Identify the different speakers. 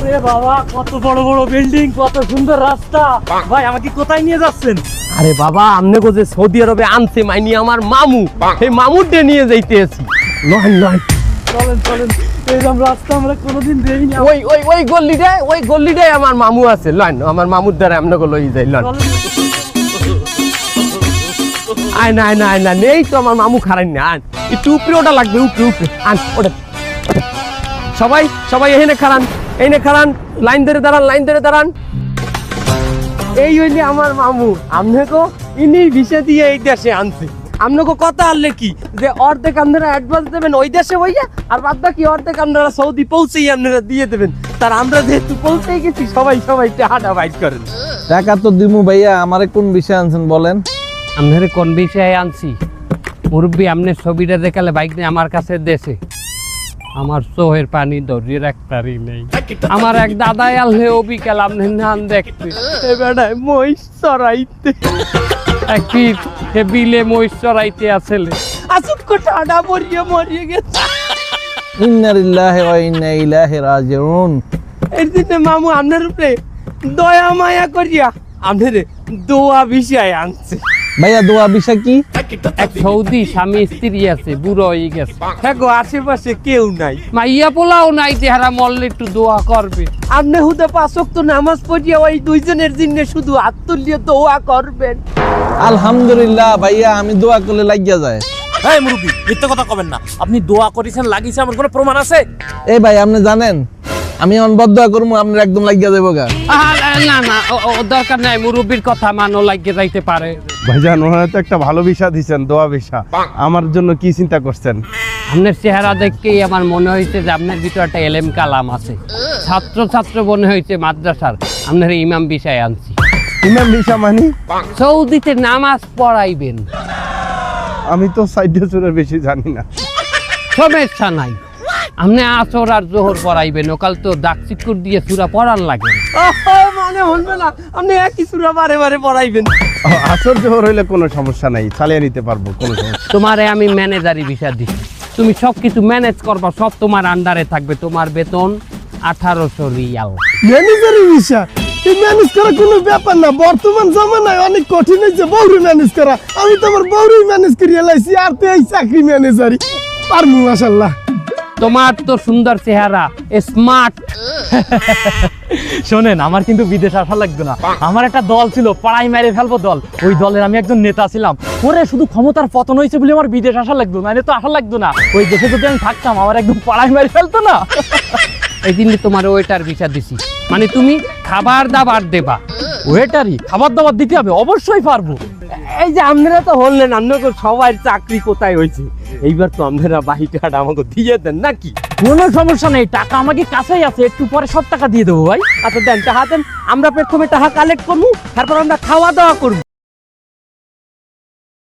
Speaker 1: আরে বাবা, কত বড় বড় বিল্ডিং, কত সুন্দর রাস্তা। ভাই আমাকে কোথায় নিয়ে যাচ্ছেন?
Speaker 2: আরে বাবা, আমনে যে সৌদি আরবে আনছে মাইনি আমার মামু, এই মামুরটা নিয়ে যাইতেছি। নয় নয়,
Speaker 1: চলেন চলেন, এইরকম রাস্তা আমরা কোনোদিন দেখিনি।
Speaker 2: ওই গল্লিটাই আমার মামু আছে। লন, আমার মামুর দ্বারা আমনে লই যাই। লন, আয় না আয় না আয় না, নেই তো আমার মামু খারাই না। আন একটু উপরে ওটা লাগবে, উপরে উপরে আন ওটা। সবাই সবাই এখানে খারান, এইনে খারান, লাইন ধরে দাঁড়ান, লাইন ধরে দাঁড়ান। এই হইলে আমার মামু। আমনেকো ইনি ভিসা দিয়ে এই দেশে আনছে। আমনেকো কথা আনলে কি যে অর্ধেক আপনারা অ্যাডভান্স দেবেন ওই দেশে হইয়া, আর বাদ বাকি অর্ধেক আপনারা সৌদি পৌঁছেই আপনারা দিয়ে দেবেন। তার আমরা যেহেতু পৌঁছেই গেছি, সবাই সবাই টাকাটা বাইট করেন।
Speaker 3: টাকা তো দিমু ভাইয়া, আমারে কোন বিষয় আনছেন বলেন?
Speaker 4: আপনারে কোন বিষয়ে আনছি মুরব্বী? আপনি ছবিটা দেখালে বাইক নিয়ে আমার কাছে দেশে আমার চোহের পানি ধরিয়ে রাখতারই নেই। আমার এক দাদাই আলহে ও বিকাল আপনি নান দেখতে এবারে মহিষ চড়াইতে একটি বিলে মহিষ চড়াইতে আসলে আসুক টাডা মরিয়ে মরিয়ে গেছে।
Speaker 3: ইন্না লিল্লাহি ওয়া ইন্না ইলাইহি রাজিউন।
Speaker 2: এর জন্য মামু আপনার উপরে দয়া মায়া করিয়া আপনার দোয়া বিষয় আনছে।
Speaker 3: ভাইয়া দোয়া বিষয় কি?
Speaker 4: এক সৌদি স্বামী স্ত্রী আছে, বুড়ো হয়ে গেছে,
Speaker 2: হ্যাঁ গো, আশেপাশে কেউ নাই,
Speaker 4: মাইয়া পোলাও নাই, চেহারা মরলে একটু দোয়া করবে।
Speaker 2: আপনি হুদা 5 ওয়াক্ত নামাজ পড়িয়া ওই দুইজনের জন্য শুধু হাত তুলিয়ে দোয়া করবেন।
Speaker 3: আলহামদুলিল্লাহ ভাইয়া, আমি দোয়া করলে লাগিয়া যায়।
Speaker 1: এই মুরব্বি, মিথ্যা কথা কবেন না। আপনি দোয়া করেছেন, লাগিয়েছে, আমার কোনো প্রমাণ আছে?
Speaker 3: এই ভাই, আপনি জানেন আমি এখন বদদোয়া করবো, আপনার একদম লাগিয়া যাবো গা।
Speaker 4: না না, ও দরকার নাই, মুরব্বীর কথা মানো, লাগিয়ে যাইতে পারে।
Speaker 5: ভাইজান, ওনারা তো একটা ভালো ভিসা দিচ্ছেন, দোয়া ভিসা। আমার জন্য কি চিন্তা করছেন?
Speaker 4: আপনার চেহারা দেখেই আমার মনে হয়েছে যে আপনার ভিতরে একটা এলেম কালাম আছে। ছাত্র মনে হয়েছে মাদ্রাসার। আপনার ইমাম বিষয় আনছি।
Speaker 5: ইমাম ভিসা মানে?
Speaker 4: সৌদিতে নামাজ পড়াইবেন।
Speaker 5: আমি তো সাইডে চুরের বেশি জানি না।
Speaker 4: সমস্যা নাই, আপনি আসর আর জোহর পড়াইবেন। ওকাল তো দাগ চিকুর দিয়ে সুরা পড়ান লাগে।
Speaker 2: মানে শুনবে না, আপনি একই সূরা বারে বারে পড়াইবেন।
Speaker 5: আসর জোহর হইলে কোনো সমস্যা নাই, চালিয়ে নিতে পারবো, কোনো সমস্যা।
Speaker 4: তোমারে আমি ম্যানেজারি ভিসা দিচ্ছি, তুমি সবকিছু ম্যানেজ করবা, সব তোমার আন্ডারে থাকবে। তোমার বেতন 1800 রিয়াল।
Speaker 6: ম্যানেজারি ভিসা? এই ম্যানেজ করা কোনো ব্যাপার না। বর্তমান জামানায় অনেক কঠিন হয়েছে বউরি ম্যানেজ করা। আমি তো আমার বউরি ম্যানেজ করিয়া লাইছি, আর তো এই চাকরি ম্যানেজারি পারমু মাশাআল্লাহ।
Speaker 4: তোমার তো সুন্দর চেহারা, স্মার্ট।
Speaker 1: শোনেন, আমার কিন্তু বিদেশ আসা লাগবে না। আমার একটা দল ছিল, পাড়াই মেরে ফেলবো দল। ওই দলের আমি একজন নেতা ছিলাম। ওরে শুধু ক্ষমতার পতন হয়েছে বলে আমার বিদেশ আসা লাগতো না, তো আসা লাগতো না। ওই দেশে যদি আমি থাকতাম, আমার একদম পাড়াই মেরে ফেলতো না।
Speaker 4: এই দিন তোমার ওয়েটার ভিসা দিছি, মানে তুমি খাবার দাবার দেবা।
Speaker 1: ওয়েটারই খাবার দাবার দিতে হবে? অবশ্যই পারবো।
Speaker 2: এই যে আপনারা তো হলেন, আপনাকে সবাই চাকরি কোথায় হয়েছে, এইবার তো আপনারা বাহিটাটা আমাকে দিয়ে দেন নাকি?
Speaker 1: কোনো সমস্যা নেই, টাকা আমাকে কাছেই আছে, একটু পরে সব টাকা দিয়ে দেবো ভাই।
Speaker 2: আচ্ছা দেন, টাকা দেন। আমরা প্রথমে টাকা কালেক্ট করবো, তারপর আমরা খাওয়া দাওয়া করবো।